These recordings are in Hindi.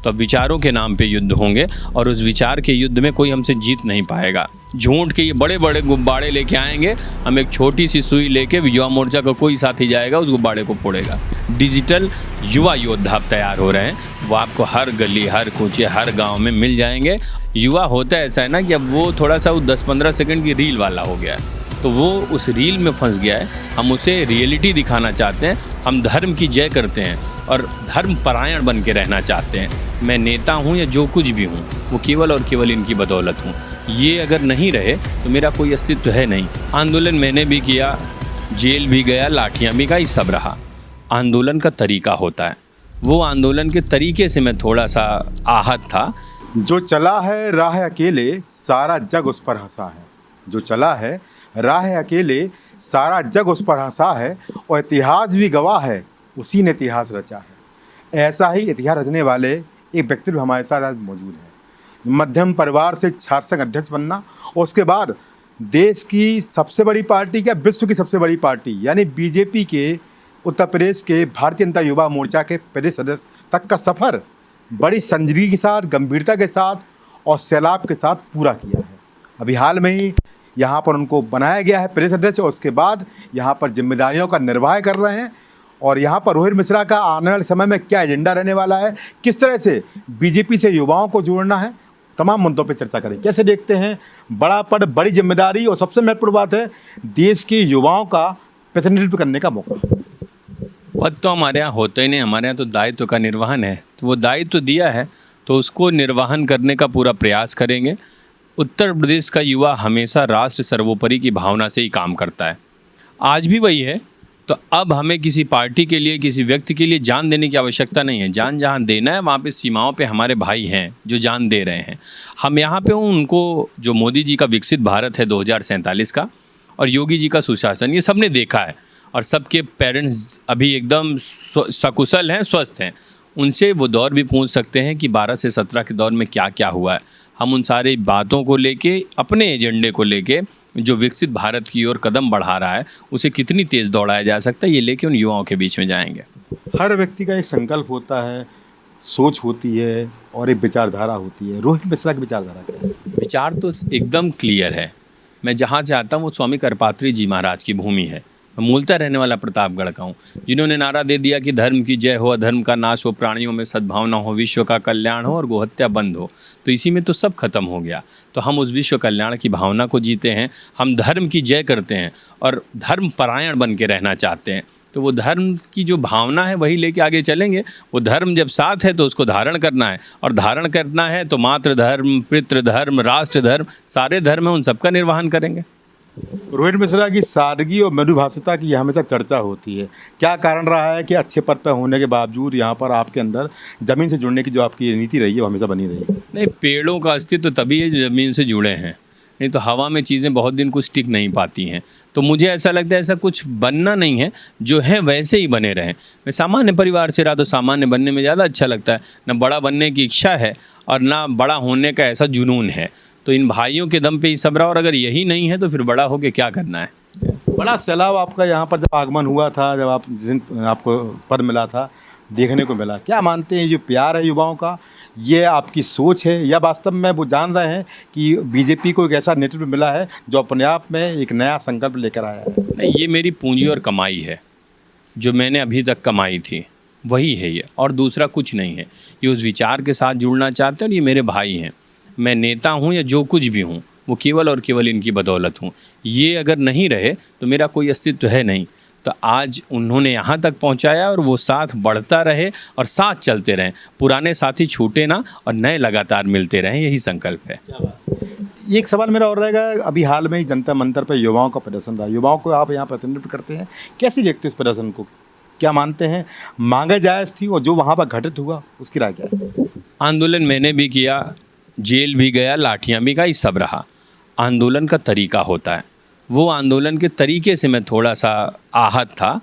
तो अब विचारों के नाम पे युद्ध होंगे और उस विचार के युद्ध में कोई हमसे जीत नहीं पाएगा। झूठ के ये बड़े बड़े गुब्बारे लेके आएंगे, हम एक छोटी सी सुई लेके युवा मोर्चा का कोई साथी जाएगा, उस गुब्बारे को फोड़ेगा। डिजिटल युवा योद्धा अब तैयार हो रहे हैं, वो आपको हर गली, हर कूचे, हर गांव में मिल जाएंगे। युवा होता ऐसा है ना कि अब वो थोड़ा सा 10-15 सेकंड की रील वाला हो गया है, तो वो उस रील में फंस गया है। हम उसे रियलिटी दिखाना चाहते हैं, हम धर्म की जय करते हैं और धर्म परायण बन के रहना चाहते हैं। मैं नेता हूँ या जो कुछ भी हूँ, वो केवल और केवल इनकी बदौलत हूँ। ये अगर नहीं रहे तो मेरा कोई अस्तित्व है नहीं। आंदोलन मैंने भी किया, जेल भी गया, लाठियाँ भी खाई, सब रहा। आंदोलन का तरीका होता है, वो आंदोलन के तरीके से मैं थोड़ा सा आहत था। जो चला है राह अकेले, सारा जग उस पर हंसा है। जो चला है राह अकेले, सारा जग उस पर हंसा है, और इतिहास भी गवाह है, उसी ने इतिहास रचा है। ऐसा ही इतिहास रचने वाले एक व्यक्तित्व हमारे साथ आज मौजूद है। मध्यम परिवार से छात्र संघ अध्यक्ष बनना और उसके बाद देश की सबसे बड़ी पार्टी, क्या विश्व की सबसे बड़ी पार्टी यानी बीजेपी के उत्तर प्रदेश के भारतीय जनता युवा मोर्चा के प्रदेश सदस्य तक का सफ़र बड़ी संजीदगी के साथ, गंभीरता के साथ और सैलाब के साथ पूरा किया है। अभी हाल में ही यहाँ पर उनको बनाया गया है प्रदेश अध्यक्ष, और उसके बाद यहाँ पर जिम्मेदारियों का निर्वाह कर रहे हैं। और यहाँ पर रोहित मिश्रा का आने वाले समय में क्या एजेंडा रहने वाला है, किस तरह से बीजेपी से युवाओं को जोड़ना है, तमाम मुद्दों पर चर्चा करें। कैसे देखते हैं बड़ा पद, बड़ी जिम्मेदारी और सबसे महत्वपूर्ण बात है देश के युवाओं का प्रतिनिधित्व करने का मौका। पद तो हमारे यहाँ होता ही नहीं, हमारे यहाँ तो दायित्व का निर्वहन है। तो वो दायित्व दिया है तो उसको निर्वहन करने का पूरा प्रयास करेंगे। उत्तर प्रदेश का युवा हमेशा राष्ट्र सर्वोपरि की भावना से ही काम करता है, आज भी वही है। तो अब हमें किसी पार्टी के लिए, किसी व्यक्ति के लिए जान देने की आवश्यकता नहीं है। जान जहाँ देना है वहाँ पे सीमाओं पे हमारे भाई हैं जो जान दे रहे हैं। हम यहाँ पे उनको, जो मोदी जी का विकसित भारत है 2047 का और योगी जी का सुशासन, ये सब ने देखा है और सबके पेरेंट्स अभी एकदम सकुशल हैं, स्वस्थ हैं। उनसे वो दौर भी पूछ सकते हैं कि 12 से 17 के दौर में क्या क्या हुआ है। हम उन सारी बातों को लेके, अपने एजेंडे को लेके, जो विकसित भारत की ओर कदम बढ़ा रहा है उसे कितनी तेज़ दौड़ाया जा सकता है, ये लेके उन युवाओं के बीच में जाएंगे। हर व्यक्ति का एक संकल्प होता है, सोच होती है और एक विचारधारा होती है। रोहित मिश्रा की विचारधारा क्या है? विचार तो एकदम क्लियर है। मैं जहाँ चाहता हूँ वो स्वामी करपात्री जी महाराज की भूमि है। मैं मूलतः रहने वाला प्रतापगढ़ का हूँ, जिन्होंने नारा दे दिया कि धर्म की जय हो, अधर्म का नाश हो, प्राणियों में सद्भावना हो, विश्व का कल्याण हो और गोहत्या बंद हो। तो इसी में तो सब खत्म हो गया। तो हम उस विश्व कल्याण की भावना को जीते हैं, हम धर्म की जय करते हैं और धर्म परायण बन के रहना चाहते हैं। तो वो धर्म की जो भावना है वही लेके आगे चलेंगे। वो धर्म जब साथ है तो उसको धारण करना है, और धारण करना है तो मातृ धर्म, पितृ धर्म, राष्ट्र धर्म, सारे धर्म है, उन सबका निर्वहन करेंगे। रोहित मिश्रा की सादगी और मृदुभाषिता की हमेशा चर्चा होती है। क्या कारण रहा है कि अच्छे पद पर होने के बावजूद यहाँ पर आपके अंदर ज़मीन से जुड़ने की जो आपकी नीति रही है वो हमेशा बनी रही है? नहीं, पेड़ों का अस्तित्व तभी है जो ज़मीन से जुड़े हैं, नहीं तो हवा में चीज़ें बहुत दिन कुछ टिक नहीं पाती हैं। तो मुझे ऐसा लगता है ऐसा कुछ बनना नहीं है, जो है वैसे ही बने रहें। मैं सामान्य परिवार से रहा तो सामान्य बनने में ज़्यादा अच्छा लगता है। न बड़ा बनने की इच्छा है और ना बड़ा होने का ऐसा जुनून है। तो इन भाइयों के दम पे ही सब रहा, और अगर यही नहीं है तो फिर बड़ा होके क्या करना है। बड़ा सैलाब आपका यहाँ पर जब आगमन हुआ था, जब आप जिस दिन आपको पद मिला था, देखने को मिला। क्या मानते हैं जो प्यार है युवाओं का, ये आपकी सोच है या वास्तव में वो जान रहे हैं कि बीजेपी को एक ऐसा नेतृत्व मिला है जो अपने आप में एक नया संकल्प लेकर आया है? नहीं, ये मेरी पूंजी और कमाई है, जो मैंने अभी तक कमाई थी वही है ये, और दूसरा कुछ नहीं है। ये उस विचार के साथ जुड़ना चाहते हैं और ये मेरे भाई हैं। मैं नेता हूँ या जो कुछ भी हूँ, वो केवल और केवल इनकी बदौलत हूँ। ये अगर नहीं रहे तो मेरा कोई अस्तित्व है नहीं। तो आज उन्होंने यहाँ तक पहुँचाया और वो साथ बढ़ता रहे और साथ चलते रहें। पुराने साथी छूटे ना और नए लगातार मिलते रहें, यही संकल्प है। क्या बात है। एक सवाल मेरा और रहेगा, अभी हाल में ही जनता मंतर पर युवाओं का प्रदर्शन रहा, युवाओं को आप यहाँ प्रतिनिधित्व करते हैं, कैसी देखते हैं इस प्रदर्शन को? क्या मानते हैं मांगे जायज़ थी और जो वहाँ पर घटित हुआ उसकी राय क्या है? आंदोलन मैंने भी किया, जेल भी गया, लाठियाँ भी खाई, सब रहा। आंदोलन का तरीका होता है, वो आंदोलन के तरीके से मैं थोड़ा सा आहत था।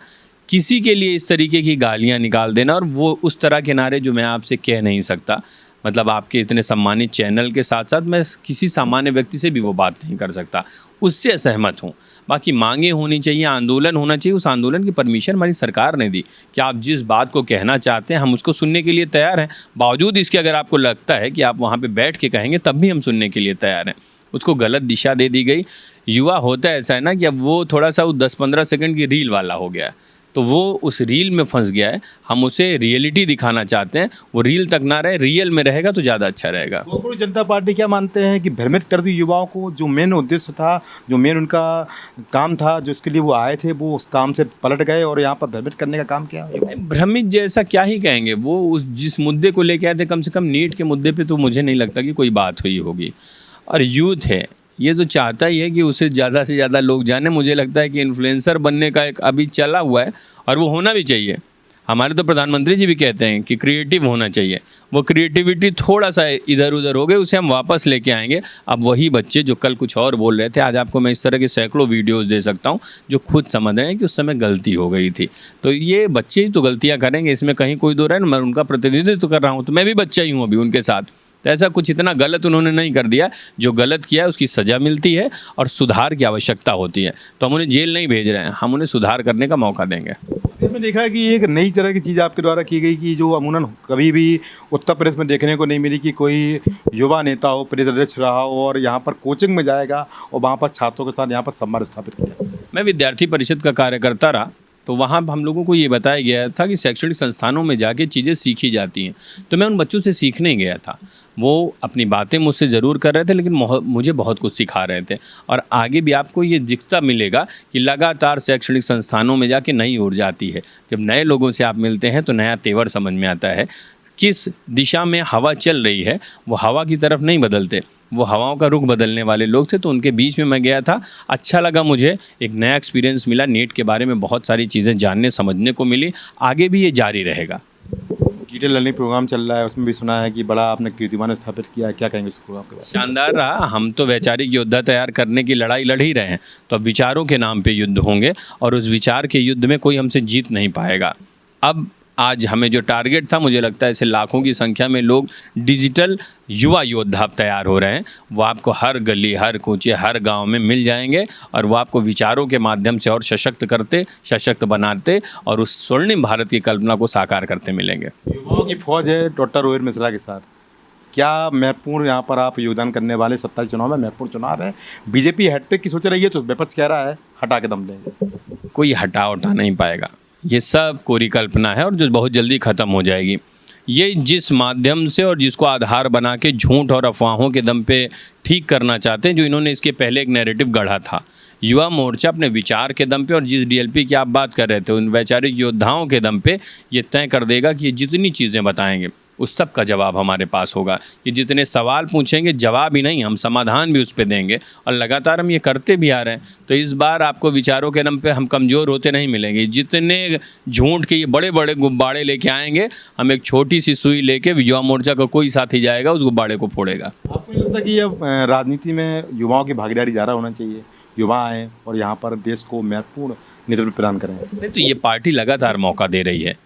किसी के लिए इस तरीके की गालियाँ निकाल देना और वो उस तरह के नारे जो मैं आपसे कह नहीं सकता, मतलब आपके इतने सम्मानित चैनल के साथ साथ मैं किसी सामान्य व्यक्ति से भी वो बात नहीं कर सकता, उससे असहमत हूँ। बाकी मांगे होनी चाहिए, आंदोलन होना चाहिए, उस आंदोलन की परमिशन हमारी सरकार ने दी कि आप जिस बात को कहना चाहते हैं हम उसको सुनने के लिए तैयार हैं। बावजूद इसके अगर आपको लगता है कि आप वहाँ पे बैठ के कहेंगे तब भी हम सुनने के लिए तैयार हैं। उसको गलत दिशा दे दी गई। युवा होता है ऐसा है ना कि अब वो थोड़ा सा 10-15 सेकंड की रील वाला हो गया है, तो वो उस रील में फंस गया है। हम उसे रियलिटी दिखाना चाहते हैं, वो रील तक ना रहे, रियल में रहेगा तो ज़्यादा अच्छा रहेगा। गोकुल जनता पार्टी क्या मानते हैं कि भ्रमित कर दी युवाओं को? जो मेन उद्देश्य था, जो मेन उनका काम था, जो उसके लिए वो आए थे, वो उस काम से पलट गए और यहाँ पर भ्रमित करने का काम किया। भ्रमित जैसा क्या ही कहेंगे, वो उस जिस मुद्दे को लेके आए थे, कम से कम नीट के मुद्दे पे तो मुझे नहीं लगता कि कोई बात हुई होगी। और यूथ है, ये तो चाहता ही है कि उसे ज़्यादा से ज़्यादा लोग जाने। मुझे लगता है कि इन्फ्लुएंसर बनने का एक अभी चला हुआ है और वो होना भी चाहिए। हमारे तो प्रधानमंत्री जी भी कहते हैं कि क्रिएटिव होना चाहिए। वो क्रिएटिविटी थोड़ा सा इधर उधर हो गई, उसे हम वापस लेके आएंगे। अब वही बच्चे जो कल कुछ और बोल रहे थे, आज आपको मैं इस तरह के सैकड़ों वीडियोस दे सकता हूं जो खुद समझ रहे हैं कि उस समय गलती हो गई थी। तो ये बच्चे ही तो गलतियां करेंगे, इसमें कहीं कोई दो राय नहीं। मैं उनका प्रतिनिधित्व कर रहा हूँ, तो मैं भी बच्चा ही हूँ अभी उनके साथ। तो ऐसा कुछ इतना गलत उन्होंने नहीं कर दिया। जो गलत किया है उसकी सज़ा मिलती है और सुधार की आवश्यकता होती है। तो हम उन्हें जेल नहीं भेज रहे हैं, हम उन्हें सुधार करने का मौका देंगे। मैंने देखा है कि एक नई तरह की चीज़ आपके द्वारा की गई कि जो अमूमन कभी भी उत्तर प्रदेश में देखने को नहीं मिली कि कोई युवा नेता हो, प्रदेश अध्यक्ष रहा हो और यहाँ पर कोचिंग में जाएगा और वहाँ पर छात्रों के साथ यहाँ पर संवाद स्थापित किया। मैं विद्यार्थी परिषद का कार्यकर्ता रहा, तो वहाँ हम लोगों को ये बताया गया था कि शैक्षणिक संस्थानों में जाके चीज़ें सीखी जाती हैं। तो मैं उन बच्चों से सीखने ही गया था। वो अपनी बातें मुझसे ज़रूर कर रहे थे, लेकिन मुझे बहुत कुछ सिखा रहे थे। और आगे भी आपको ये दिखता मिलेगा कि लगातार शैक्षणिक संस्थानों में जाके नई ऊर्जा आती है। जब नए लोगों से आप मिलते हैं तो नया तेवर समझ में आता है। किस दिशा में हवा चल रही है, वो हवा की तरफ नहीं बदलते, वो हवाओं का रुख बदलने वाले लोग थे। तो उनके बीच में मैं गया था, अच्छा लगा मुझे, एक नया एक्सपीरियंस मिला। नीट के बारे में बहुत सारी चीज़ें जानने समझने को मिली। आगे भी ये जारी रहेगा। डिजिटल लर्निंग प्रोग्राम चल रहा है, उसमें भी सुना है कि बड़ा आपने कीर्तिमान स्थापित किया है, क्या कहेंगे इस प्रोग्राम के बारे में? शानदार रहा। हम तो वैचारिक योद्धा तैयार करने की लड़ाई लड़ ही रहे हैं, तो अब विचारों के नाम पे युद्ध होंगे और उस विचार के युद्ध में कोई हमसे जीत नहीं पाएगा। अब आज हमें जो टारगेट था, मुझे लगता है ऐसे लाखों की संख्या में लोग डिजिटल युवा योद्धा तैयार हो रहे हैं। वो आपको हर गली, हर कूचे, हर गांव में मिल जाएंगे और वो आपको विचारों के माध्यम से और सशक्त करते, सशक्त बनाते और उस स्वर्णिम भारत की कल्पना को साकार करते मिलेंगे। युवाओं की फौज है डॉक्टर रोहित मिश्रा के साथ। क्या महत्वपूर्ण यहाँ पर आप योगदान करने वाले 27 चुनाव में महत्वपूर्ण चुनाव है? बीजेपी हैट्रिक की सोच रही है तो विपक्ष कह रहा है हटा के दम लेंगे। कोई हटा उठा नहीं पाएगा। ये सब कोरी कल्पना है और जो बहुत जल्दी ख़त्म हो जाएगी। ये जिस माध्यम से और जिसको आधार बना के झूठ और अफवाहों के दम पे ठीक करना चाहते हैं, जो इन्होंने इसके पहले एक नैरेटिव गढ़ा था। युवा मोर्चा अपने विचार के दम पे और जिस डीएलपी की आप बात कर रहे थे, उन वैचारिक योद्धाओं के दम पे ये तय कर देगा कि ये जितनी चीज़ें बताएंगे उस सब का जवाब हमारे पास होगा। ये जितने सवाल पूछेंगे, जवाब ही नहीं, हम समाधान भी उस पर देंगे और लगातार हम ये करते भी आ रहे हैं। तो इस बार आपको विचारों के दम पे हम कमज़ोर होते नहीं मिलेंगे। जितने झूठ के ये बड़े बड़े गुब्बारे लेके आएंगे, हम एक छोटी सी सुई लेके युवा मोर्चा का कोई साथी जाएगा, उस गुब्बारे को फोड़ेगा। आपको नहीं लगता कि अब राजनीति में युवाओं की भागीदारी ज़्यादा होना चाहिए? युवा आएँ और यहाँ पर देश को महत्वपूर्ण नेतृत्व प्रदान करें। नहीं तो ये पार्टी लगातार मौका दे रही है।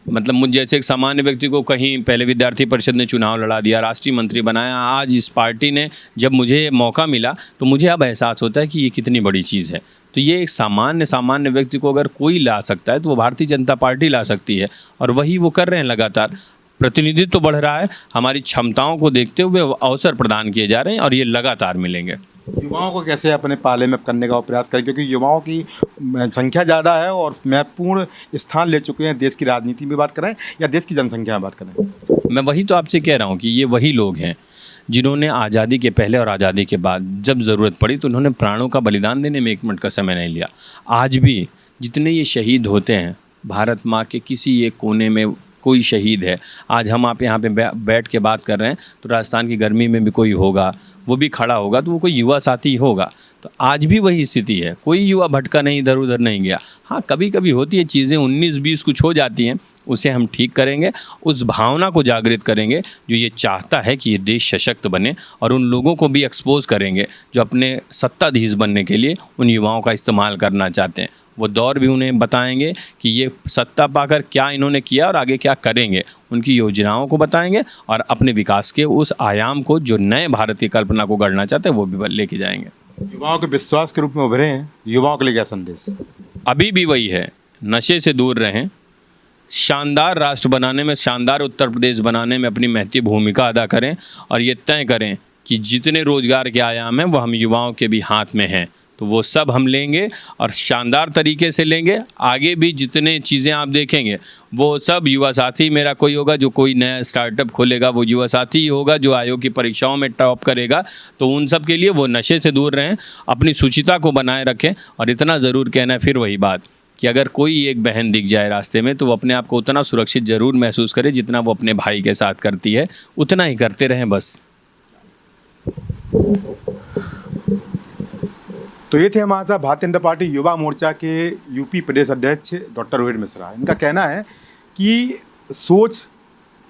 मतलब मुझ जैसे एक सामान्य व्यक्ति को कहीं पहले विद्यार्थी परिषद ने चुनाव लड़ा दिया, राष्ट्रीय मंत्री बनाया। आज इस पार्टी ने जब मुझे मौका मिला तो मुझे अब एहसास होता है कि ये कितनी बड़ी चीज़ है। तो ये एक सामान्य व्यक्ति को अगर कोई ला सकता है तो वो भारतीय जनता पार्टी ला सकती है और वही वो कर रहे हैं। लगातार प्रतिनिधित्व तो बढ़ रहा है, हमारी क्षमताओं को देखते हुए अवसर प्रदान किए जा रहे हैं और ये लगातार मिलेंगे। युवाओं को कैसे अपने पाले में करने का प्रयास करें, क्योंकि युवाओं की संख्या ज़्यादा है और महत्वपूर्ण स्थान ले चुके हैं देश की राजनीति में बात करें या देश की जनसंख्या में बात करें। मैं वही तो आपसे कह रहा हूँ कि ये वही लोग हैं जिन्होंने आज़ादी के पहले और आज़ादी के बाद जब ज़रूरत पड़ी तो उन्होंने प्राणों का बलिदान देने में एक मिनट का समय नहीं लिया। आज भी जितने ये शहीद होते हैं, भारत माँ के किसी एक कोने में कोई शहीद है। आज हम आप यहाँ पे बैठ के बात कर रहे हैं तो राजस्थान की गर्मी में भी कोई होगा, वो भी खड़ा होगा तो वो कोई युवा साथी होगा। तो आज भी वही स्थिति है, कोई युवा भटका नहीं, इधर उधर नहीं गया। हाँ, कभी कभी होती है चीज़ें 19-20 कुछ हो जाती हैं, उसे हम ठीक करेंगे, उस भावना को जागृत करेंगे जो ये चाहता है कि ये देश सशक्त बने, और उन लोगों को भी एक्सपोज करेंगे जो अपने सत्ताधीश बनने के लिए उन युवाओं का इस्तेमाल करना चाहते हैं। वो दौर भी उन्हें बताएंगे कि ये सत्ता पाकर क्या इन्होंने किया और आगे क्या करेंगे, उनकी योजनाओं को बताएंगे और अपने विकास के उस आयाम को जो नए भारत की कल्पना को गढ़ना चाहते हैं वो भी लेके जाएंगे। युवाओं के विश्वास के रूप में उभरे हैं, युवाओं के लिए क्या संदेश? अभी भी वही है, नशे से दूर रहें, शानदार राष्ट्र बनाने में, शानदार उत्तर प्रदेश बनाने में अपनी महती भूमिका अदा करें, और ये तय करें कि जितने रोजगार के आयाम हैं वो हम युवाओं के भी हाथ में हैं, तो वो सब हम लेंगे और शानदार तरीके से लेंगे। आगे भी जितने चीज़ें आप देखेंगे वो सब युवा साथी मेरा कोई होगा, जो कोई नया स्टार्टअप खोलेगा वो युवा साथी ही होगा, जो आयोग की परीक्षाओं में टॉप करेगा। तो उन सब के लिए वो नशे से दूर रहें, अपनी शुचिता को बनाए रखें, और इतना ज़रूर कहना है फिर वही बात कि अगर कोई एक बहन दिख जाए रास्ते में तो वो अपने आप को उतना सुरक्षित ज़रूर महसूस करे जितना वो अपने भाई के साथ करती है, उतना ही करते रहें बस। तो ये थे हमारे साथ भारतीय जनता पार्टी युवा मोर्चा के यूपी प्रदेश अध्यक्ष डॉक्टर रोहित मिश्रा। इनका कहना है कि सोच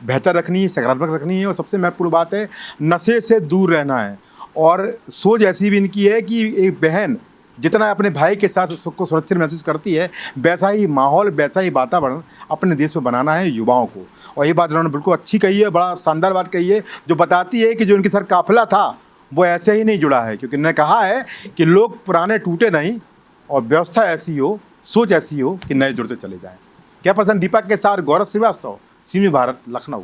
बेहतर रखनी है, सकारात्मक रखनी है, और सबसे महत्वपूर्ण बात है नशे से दूर रहना है। और सोच ऐसी भी इनकी है कि एक बहन जितना अपने भाई के साथ उसको सुरक्षित महसूस करती है, वैसा ही माहौल, वैसा ही वातावरण अपने देश में बनाना है युवाओं को। और ये बात उन्होंने बिल्कुल अच्छी कही है, बड़ा शानदार बात कही है, जो बताती है कि जो उनके साथ काफिला था वो ऐसे ही नहीं जुड़ा है, क्योंकि उन्होंने कहा है कि लोग पुराने टूटे नहीं, और व्यवस्था ऐसी हो, सोच ऐसी हो कि नए जुड़ते चले जाएं। क्या पसंद दीपक के साथ गौरव श्रीवास्तव, सीमी भारत, लखनऊ।